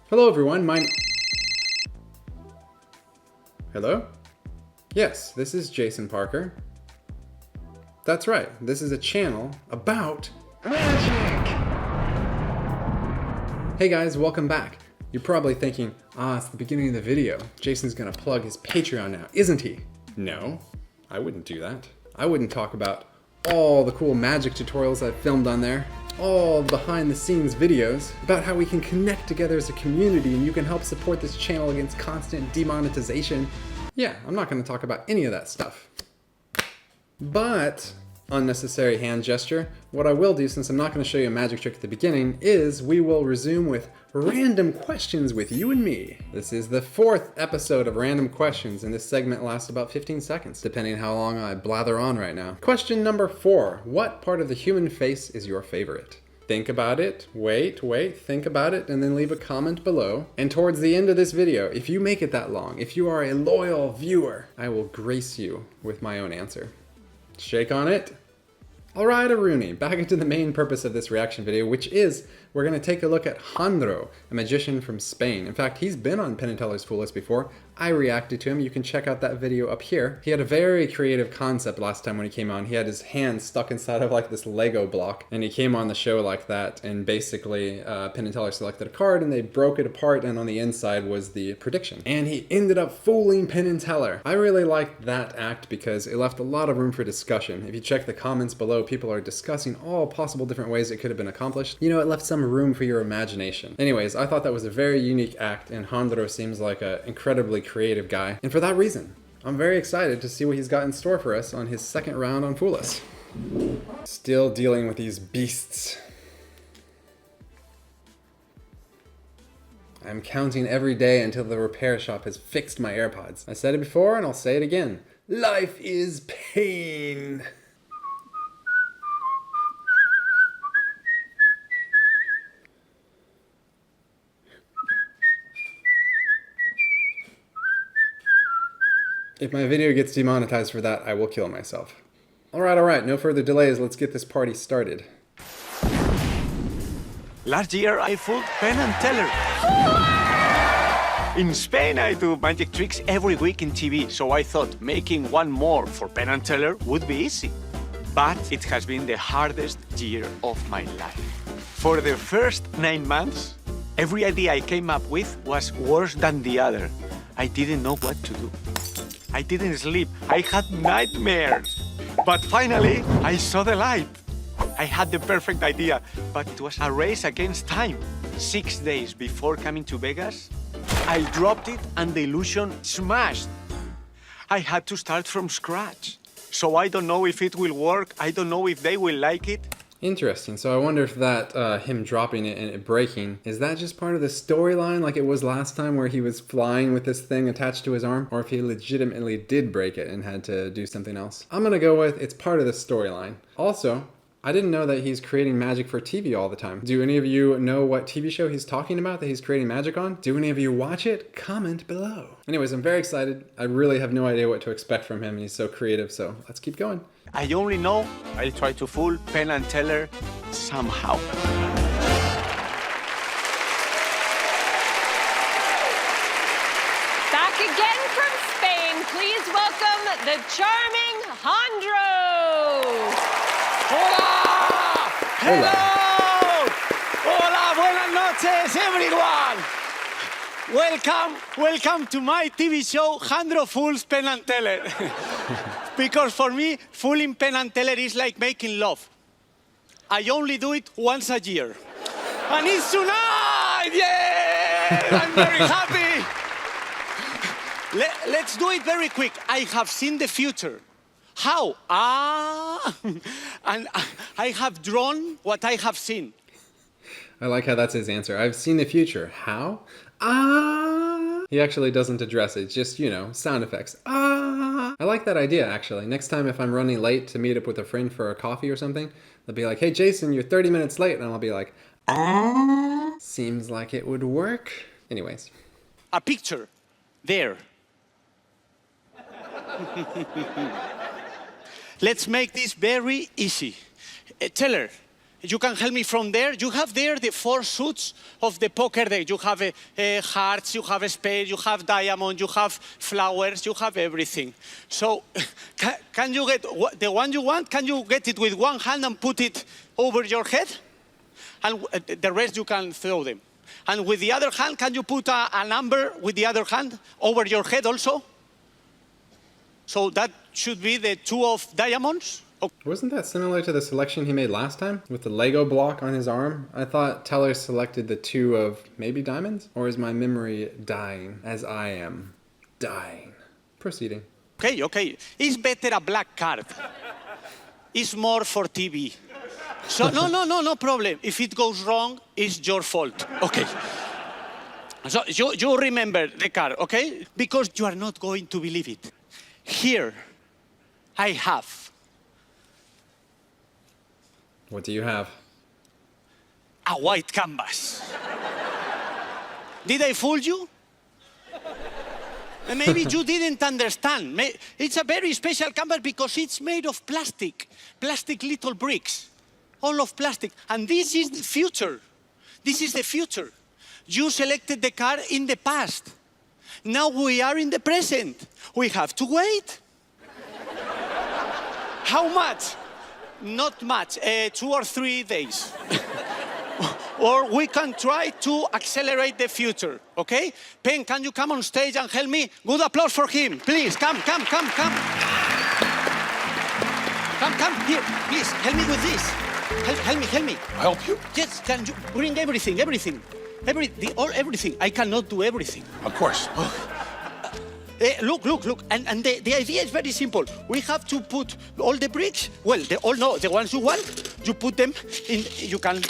Hello everyone, Hello? Yes, this is Jason Parker. That's right, this is a channel about magic! Hey guys, welcome back. You're probably thinking, it's the beginning of the video. Jason's gonna plug his Patreon now, isn't he? No, I wouldn't do that. I wouldn't talk about all the cool magic tutorials I've filmed on there, all behind the scenes videos about how we can connect together as a community and you can help support this channel against constant demonetization. Yeah, I'm not gonna talk about any of that stuff. But, unnecessary hand gesture, what I will do, since I'm not going to show you a magic trick at the beginning, is we will resume with random questions with you and me. This is the 4th episode of Random Questions, and this segment lasts about 15 seconds, depending on how long I blather on right now. Question number 4. What part of the human face is your favorite? Think about it, wait, think about it, and then leave a comment below. And towards the end of this video, if you make it that long, if you are a loyal viewer, I will grace you with my own answer. Shake on it. Alright, Aruni, back into the main purpose of this reaction video, which is we're going to take a look at Jandro, a magician from Spain. In fact, he's been on Penn and Teller's Fool Us before. I reacted to him. You can check out that video up here. He had a very creative concept last time when he came on. He had his hand stuck inside of like this Lego block, and he came on the show like that, and basically Penn and Teller selected a card, and they broke it apart, and on the inside was the prediction. And he ended up fooling Penn and Teller. I really liked that act because it left a lot of room for discussion. If you check the comments below, people are discussing all possible different ways it could have been accomplished. You know, it left some room for your imagination. Anyways, I thought that was a very unique act, and Jandro seems like an incredibly creative guy. And for that reason, I'm very excited to see what he's got in store for us on his second round on Fool Us. Still dealing with these beasts. I'm counting every day until the repair shop has fixed my AirPods. I said it before and I'll say it again. Life is pain. If my video gets demonetized for that, I will kill myself. Alright, no further delays, let's get this party started. Last year I fooled Penn and Teller. In Spain I do magic tricks every week in TV, so I thought making one more for Penn and Teller would be easy. But it has been the hardest year of my life. For the first 9 months, every idea I came up with was worse than the other. I didn't know what to do. I didn't sleep. I had nightmares. But finally, I saw the light. I had the perfect idea, but it was a race against time. 6 days before coming to Vegas, I dropped it and the illusion smashed. I had to start from scratch. So I don't know if it will work. I don't know if they will like it. Interesting. So I wonder if that, him dropping it and it breaking, is that just part of the storyline like it was last time where he was flying with this thing attached to his arm? Or if he legitimately did break it and had to do something else? I'm gonna go with it's part of the storyline. Also, I didn't know that he's creating magic for TV all the time. Do any of you know what TV show he's talking about that he's creating magic on? Do any of you watch it? Comment below. Anyways, I'm very excited. I really have no idea what to expect from him. He's so creative, so let's keep going. I only know I'll try to fool Penn and Teller somehow. Back again from Spain, please welcome the charming Jandro. Hola! Hello! Hola, buenas noches, everyone! Welcome to my TV show, Jandro Fools Penn and Teller. Because for me, fooling Penn and Teller is like making love. I only do it once a year. And it's tonight! Yeah! I'm very happy! Let's do it very quick. I have seen the future. How? And I have drawn what I have seen. I like how that's his answer. I've seen the future. How? He actually doesn't address it, just, you know, sound effects. I like that idea, actually. Next time if I'm running late to meet up with a friend for a coffee or something, they'll be like, hey, Jason, you're 30 minutes late. And I'll be like, seems like it would work. Anyways. A picture. There. Let's make this very easy. Teller, you can help me from there. You have there the 4 suits of the poker deck. You have hearts, you have a spade, you have diamond, you have flowers, you have everything. So can you get the one you want? Can you get it with one hand and put it over your head? And the rest you can throw them. And with the other hand, can you put a number with the other hand over your head also? So that should be the 2 of diamonds. Okay. Wasn't that similar to the selection he made last time? With the Lego block on his arm? I thought Teller selected the 2 of maybe diamonds? Or is my memory dying as I am dying? Proceeding. Okay. It's better a black card. It's more for TV. So no problem. If it goes wrong, it's your fault. Okay. So you remember the card, okay? Because you are not going to believe it. Here, I have. What do you have? A white canvas. Did I fool you? Maybe you didn't understand. It's a very special canvas because it's made of plastic little bricks, all of plastic. And this is the future. This is the future. You selected the card in the past. Now we are in the present. We have to wait. How much? Not much, 2 or 3 days. Or we can try to accelerate the future, okay? Penn, can you come on stage and help me? Good applause for him, please. Come. Come, here, please, help me with this. Help me. Help you? Yes, can you bring everything? Everything. I cannot do everything. Of course. Look. And the idea is very simple. We have to put all the bricks, the ones you want, you put them in, you can...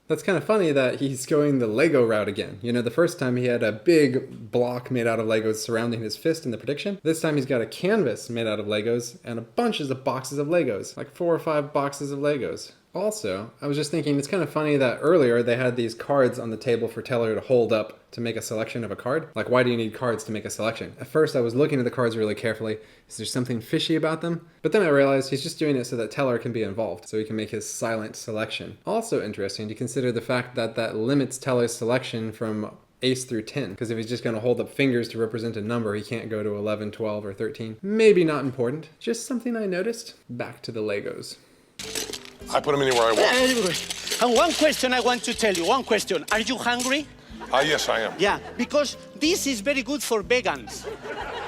That's kind of funny that he's going the Lego route again. You know, the first time he had a big block made out of Legos surrounding his fist in the prediction. This time he's got a canvas made out of Legos and a bunches of boxes of Legos, like 4 or 5 boxes of Legos. Also, I was just thinking it's kind of funny that earlier they had these cards on the table for Teller to hold up to make a selection of a card. Like, why do you need cards to make a selection? At first I was looking at the cards really carefully. Is there something fishy about them? But then I realized he's just doing it so that Teller can be involved, so he can make his silent selection. Also interesting to consider the fact that that limits Teller's selection from ace through 10, because if he's just going to hold up fingers to represent a number, he can't go to 11, 12, or 13. Maybe not important, just something I noticed. Back to the Legos. I put them anywhere I want. And one question I want to tell you, one question. Are you hungry? Yes, I am. Yeah, because this is very good for vegans.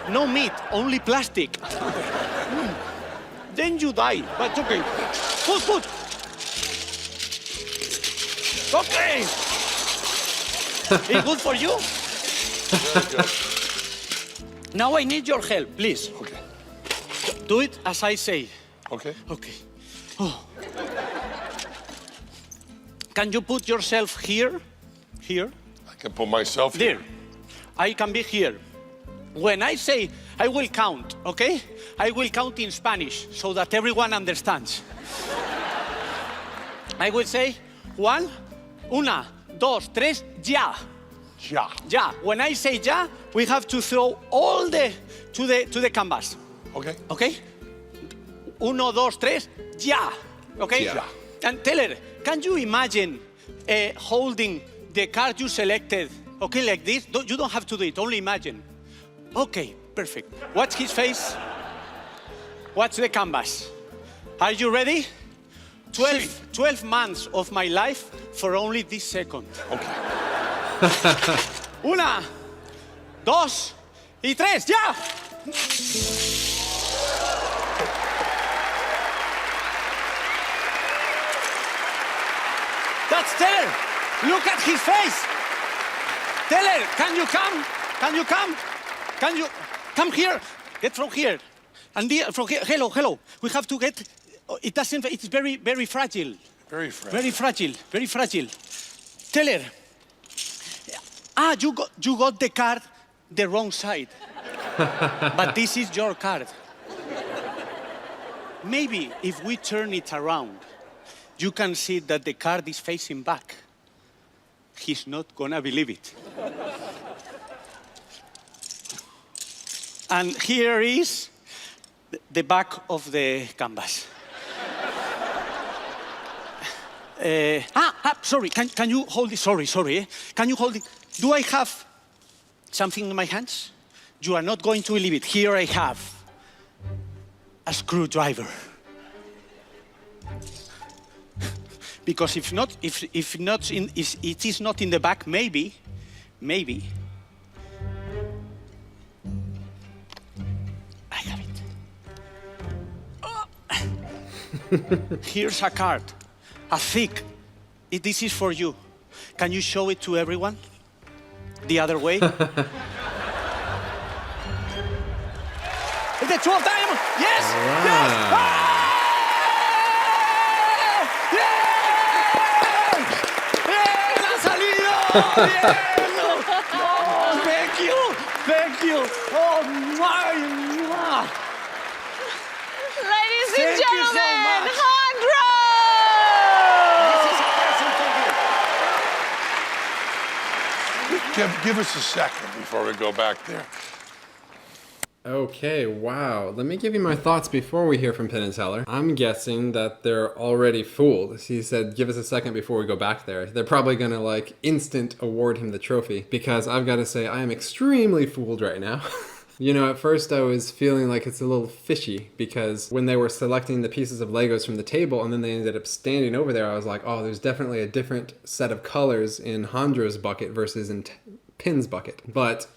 No meat, only plastic. Then you die, but okay. Put. Okay. It's good for you? Very good. Now I need your help, please. Okay. Do it as I say. Okay. Okay. Oh. Can you put yourself here? Here? I can put myself There. here. I can be here. When I say, I will count, okay? I will count in Spanish so that everyone understands. I will say, 1, 2, 3, ya. Ja. Ya. When I say ya, we have to throw all to the canvas. Okay. Okay? 1, 2, 3, ya. Okay? Ya. And Teller, can you imagine holding the card you selected, okay, like this? You don't have to do it, only imagine. Okay, perfect. Watch his face. Watch the canvas. Are you ready? 12 months of my life for only this second. Okay. 1, 2, y 3, ya! That's Teller. Look at his face. Teller, can you come? Can you come? Can you come here? Get from here. And from here. Hello. We have to get. It doesn't. It's very, very fragile. Very fragile. Very fragile. Very fragile. Teller. You got the card the wrong side. But this is your card. Maybe if we turn it around, you can see that the card is facing back. He's not gonna believe it. And here is the back of the canvas. Sorry. Can you hold it? Sorry. Can you hold it? Do I have something in my hands? You are not going to believe it. Here I have a screwdriver. Because if it is not in the back, maybe. I have it. Here's a card, a thick. This is for you. Can you show it to everyone? The other way. The 12 diamond. Yes. Wow. Yes. ¡Ha salido! Oh, thank you. Oh my. Ladies and Thank you so gentlemen, much. Jandro! Give us a second before we go back there. Okay, wow. Let me give you my thoughts before we hear from Penn and Teller. I'm guessing that they're already fooled. He said, give us a second before we go back there. They're probably gonna like instant award him the trophy, because I've got to say I am extremely fooled right now. You know, at first I was feeling like it's a little fishy, because when they were selecting the pieces of Legos from the table and then they ended up standing over there, I was like, oh, there's definitely a different set of colors in Jandro's bucket versus in Penn's bucket. But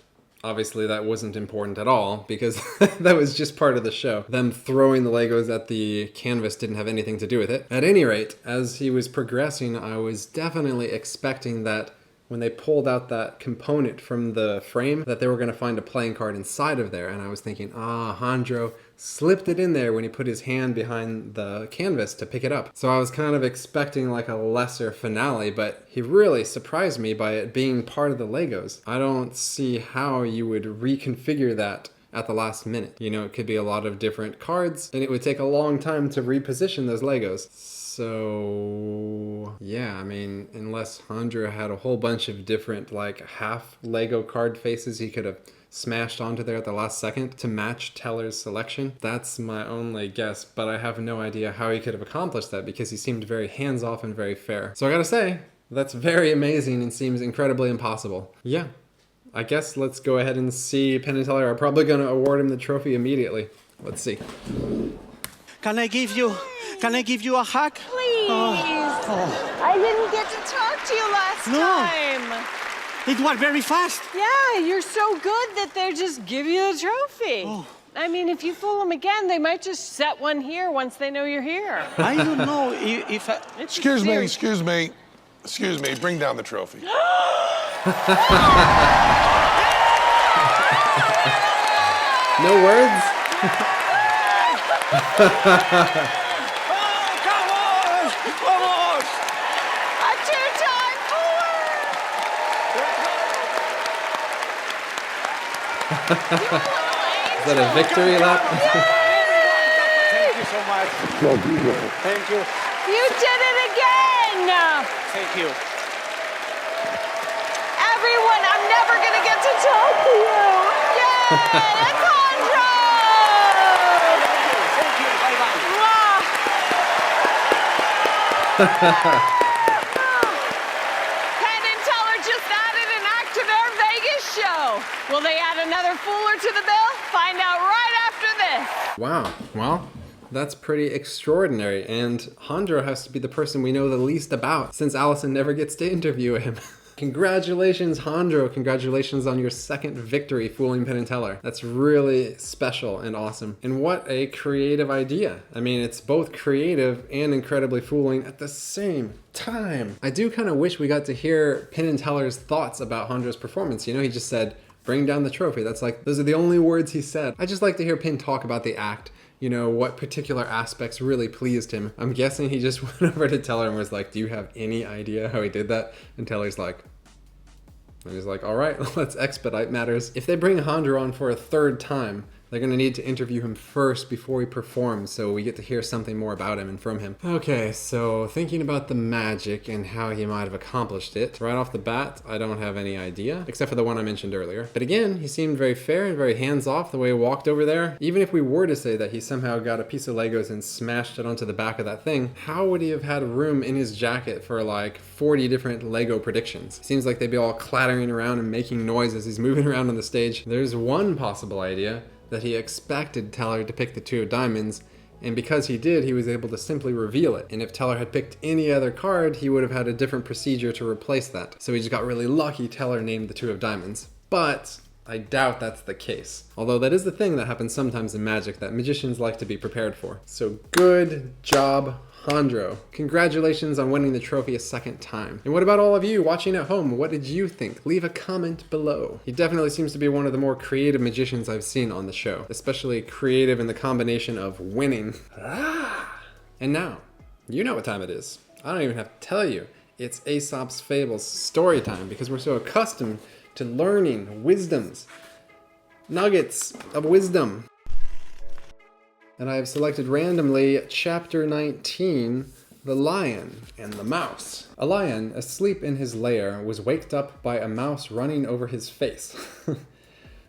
obviously that wasn't important at all, because that was just part of the show. Them throwing the Legos at the canvas didn't have anything to do with it. At any rate, as he was progressing, I was definitely expecting that when they pulled out that component from the frame, that they were going to find a playing card inside of there. And I was thinking, Jandro slipped it in there when he put his hand behind the canvas to pick it up. So I was kind of expecting like a lesser finale, but he really surprised me by it being part of the Legos. I don't see how you would reconfigure that at the last minute. You know, it could be a lot of different cards, and it would take a long time to reposition those Legos. So yeah, I mean, unless Jandro had a whole bunch of different like half Lego card faces he could have smashed onto there at the last second to match Teller's selection. That's my only guess, but I have no idea how he could have accomplished that, because he seemed very hands-off and very fair. So I gotta say, that's very amazing and seems incredibly impossible. Yeah, I guess let's go ahead and see. Penn and Teller are probably gonna award him the trophy immediately. Let's see. Can I give you a hug? Please. I didn't get to talk to you last time. It went very fast. Yeah, you're so good that they just give you the trophy. Oh. I mean, if you fool them again, they might just set one here once they know you're here. I don't know if I... Excuse me. Bring down the trophy. No words? Oh, come on! Vamos! A two-time Is that a victory lap? Thank you so much. Thank you. You did it again! Thank you. Everyone, I'm never gonna get to talk to you! Yay! It's Jandro! Thank you. Bye-bye. Penn and Teller just added an act to their Vegas show. Will they add another fooler to the bill? Find out right after this. Wow, well, that's pretty extraordinary, and Jandro has to be the person we know the least about, since Allison never gets to interview him. Congratulations, Jandro. Congratulations on your second victory fooling Penn and Teller. That's really special and awesome. And what a creative idea. I mean, it's both creative and incredibly fooling at the same time. I do kind of wish we got to hear Penn and Teller's thoughts about Jandro's performance. You know, he just said, bring down the trophy. That's like, those are the only words he said. I just like to hear Penn talk about the act. You know, what particular aspects really pleased him. I'm guessing he just went over to Teller and was like, do you have any idea how he did that? And Teller's like, and he's like, all right, let's expedite matters. If they bring Jandro on for a third time, They're going to need to interview him first before he performs, so we get to hear something more about him and from him. Okay, so thinking about the magic and how he might have accomplished it, right off the bat, I don't have any idea, except for the one I mentioned earlier. But again, he seemed very fair and very hands-off the way he walked over there. Even if we were to say that he somehow got a piece of Legos and smashed it onto the back of that thing, how would he have had room in his jacket for like 40 different Lego predictions? Seems like they'd be all clattering around and making noise as he's moving around on the stage. There's one possible idea, that he expected Teller to pick the 2 of diamonds, and because he did, he was able to simply reveal it. And if Teller had picked any other card, he would have had a different procedure to replace that. So he just got really lucky Teller named the 2 of diamonds. But I doubt that's the case. Although that is the thing that happens sometimes in magic that magicians like to be prepared for. So good job, Jandro. Congratulations on winning the trophy a second time. And what about all of you watching at home? What did you think? Leave a comment below. He definitely seems to be one of the more creative magicians I've seen on the show, especially creative in the combination of winning. And now, you know what time it is. I don't even have to tell you. It's Aesop's Fables story time because we're so accustomed to learning wisdoms, nuggets of wisdom. And I have selected randomly chapter 19, The Lion and the Mouse. A lion, asleep in his lair, was waked up by a mouse running over his face.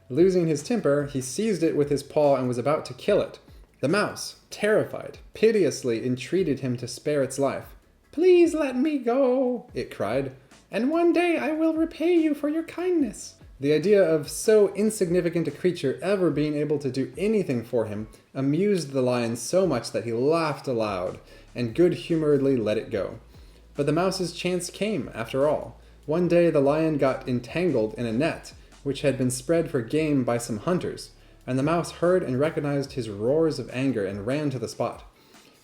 Losing his temper, he seized it with his paw and was about to kill it. The mouse, terrified, piteously entreated him to spare its life. "Please let me go," it cried, "and one day I will repay you for your kindness." The idea of so insignificant a creature ever being able to do anything for him amused the lion so much that he laughed aloud and good-humoredly let it go. But the mouse's chance came, after all. One day the lion got entangled in a net, which had been spread for game by some hunters, and the mouse heard and recognized his roars of anger and ran to the spot.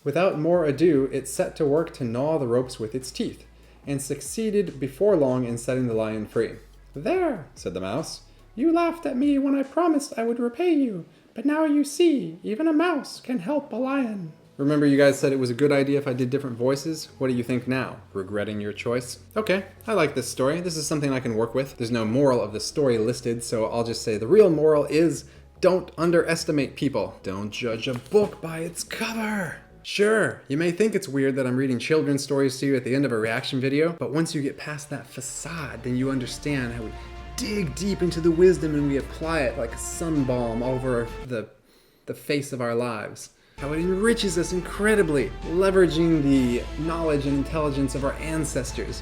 Without more ado, it set to work to gnaw the ropes with its teeth, and succeeded before long in setting the lion free. "There," said the mouse, "you laughed at me when I promised I would repay you, but now you see, even a mouse can help a lion." Remember you guys said it was a good idea if I did different voices? What do you think now? Regretting your choice? Okay, I like this story. This is something I can work with. There's no moral of the story listed, so I'll just say the real moral is don't underestimate people. Don't judge a book by its cover. Sure, you may think it's weird that I'm reading children's stories to you at the end of a reaction video, but once you get past that facade, then you understand how we dig deep into the wisdom and we apply it like a sunbalm over the face of our lives. How it enriches us incredibly, leveraging the knowledge and intelligence of our ancestors.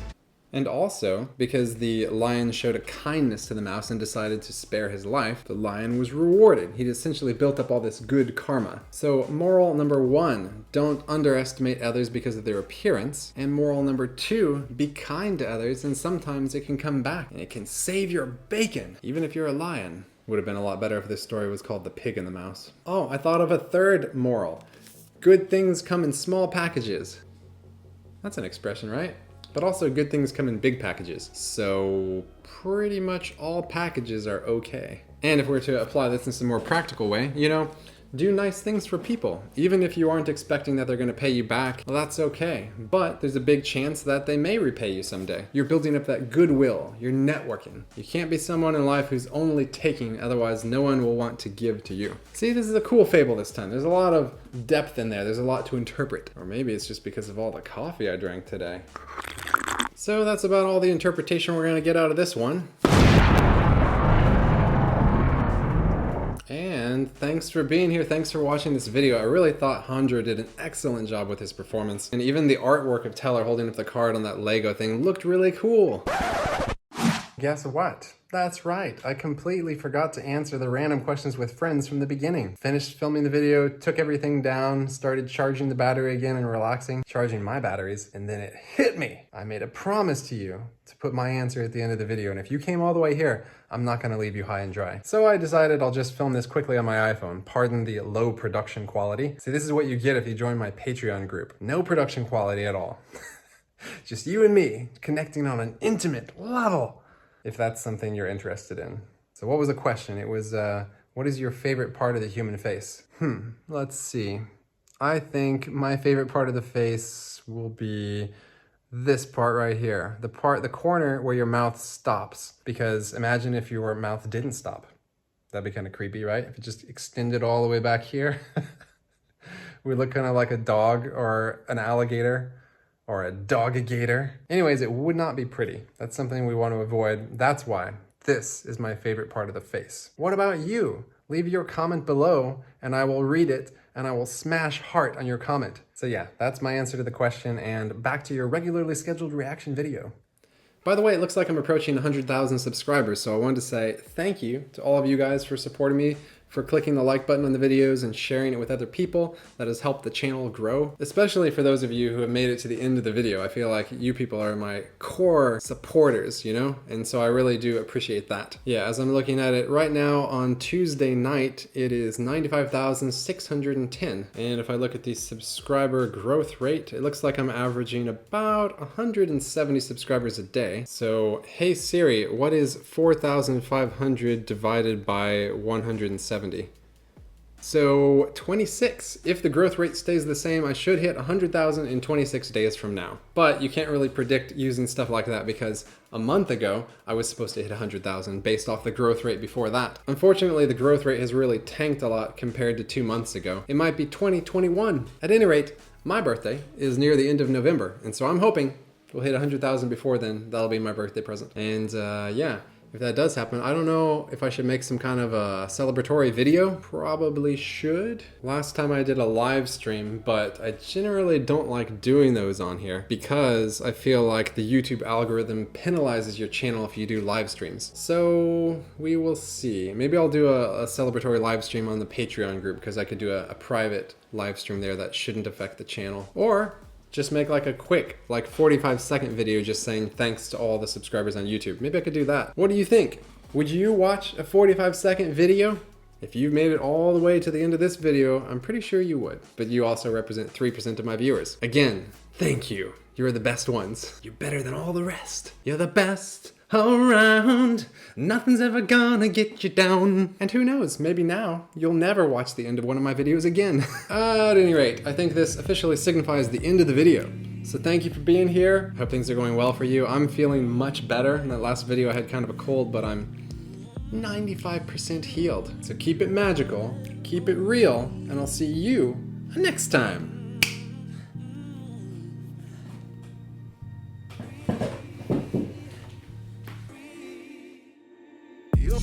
And also, because the lion showed a kindness to the mouse and decided to spare his life, the lion was rewarded. He'd essentially built up all this good karma. So moral number 1, don't underestimate others because of their appearance. And moral number 2, be kind to others and sometimes it can come back and it can save your bacon, even if you're a lion. Would have been a lot better if this story was called The Pig and the Mouse. Oh, I thought of a third moral. Good things come in small packages. That's an expression, right? But also good things come in big packages. So pretty much all packages are okay. And if we're to apply this in some more practical way, do nice things for people. Even if you aren't expecting that they're going to pay you back, well, that's okay. But there's a big chance that they may repay you someday. You're building up that goodwill. You're networking. You can't be someone in life who's only taking, otherwise no one will want to give to you. See, this is a cool fable this time. There's a lot of depth in there. There's a lot to interpret. Or maybe it's just because of all the coffee I drank today. So that's about all the interpretation we're going to get out of this one. And thanks for being here. Thanks for watching this video. I really thought Jandro did an excellent job with his performance. And even the artwork of Teller holding up the card on that Lego thing looked really cool. Guess what? That's right. I completely forgot to answer the random questions with friends from the beginning. Finished filming the video, took everything down, started charging the battery again and relaxing, charging my batteries, and then it hit me. I made a promise to you to put my answer at the end of the video, and if you came all the way here, I'm not gonna leave you high and dry. So I decided I'll just film this quickly on my iPhone. Pardon the low production quality. See, this is what you get if you join my Patreon group. No production quality at all. Just you and me connecting on an intimate level, if that's something you're interested in. So what was the question? It was, what is your favorite part of the human face? Let's see. I think my favorite part of the face will be this part right here. The corner where your mouth stops. Because imagine if your mouth didn't stop. That'd be kind of creepy, right? If it just extended all the way back here. We look kind of like a dog or an alligator or a dog-a-gator. Anyways, it would not be pretty. That's something we want to avoid. That's why this is my favorite part of the face. What about you? Leave your comment below and I will read it and I will smash heart on your comment. So yeah, that's my answer to the question, and back to your regularly scheduled reaction video. By the way, it looks like I'm approaching 100,000 subscribers, so I wanted to say thank you to all of you guys for supporting me, for clicking the like button on the videos and sharing it with other people. That has helped the channel grow, especially for those of you who have made it to the end of the video. I feel like you people are my core supporters, you know? And so I really do appreciate that. Yeah, as I'm looking at it right now on Tuesday night, it is 95,610. And if I look at the subscriber growth rate, it looks like I'm averaging about 170 subscribers a day. So, hey Siri, what is 4,500 divided by 170? So 26. If the growth rate stays the same, I should hit 100,000 in 26 days from now. But you can't really predict using stuff like that because a month ago, I was supposed to hit 100,000 based off the growth rate before that. Unfortunately, the growth rate has really tanked a lot compared to 2 months ago. It might be 2021. At any rate, my birthday is near the end of November, and so I'm hoping we'll hit 100,000 before then. That'll be my birthday present. And yeah. If that does happen, I don't know if I should make some kind of a celebratory video. Probably should. Last time I did a live stream, but I generally don't like doing those on here because I feel like the YouTube algorithm penalizes your channel if you do live streams. So we will see. Maybe I'll do a celebratory live stream on the Patreon group because I could do a private live stream there that shouldn't affect the channel. Or just make like a quick, like 45-second video just saying thanks to all the subscribers on YouTube. Maybe I could do that. What do you think? Would you watch a 45-second video? If you've made it all the way to the end of this video, I'm pretty sure you would. But you also represent 3% of my viewers. Again, thank you. You're the best ones. You're better than all the rest. You're the best around. Nothing's ever gonna get you down. And who knows, maybe now you'll never watch the end of one of my videos again. At any rate, I think this officially signifies the end of the video. So thank you for being here. Hope things are going well for you. I'm feeling much better. In that last video I had kind of a cold, but I'm 95% healed. So keep it magical, keep it real, and I'll see you next time. Yup.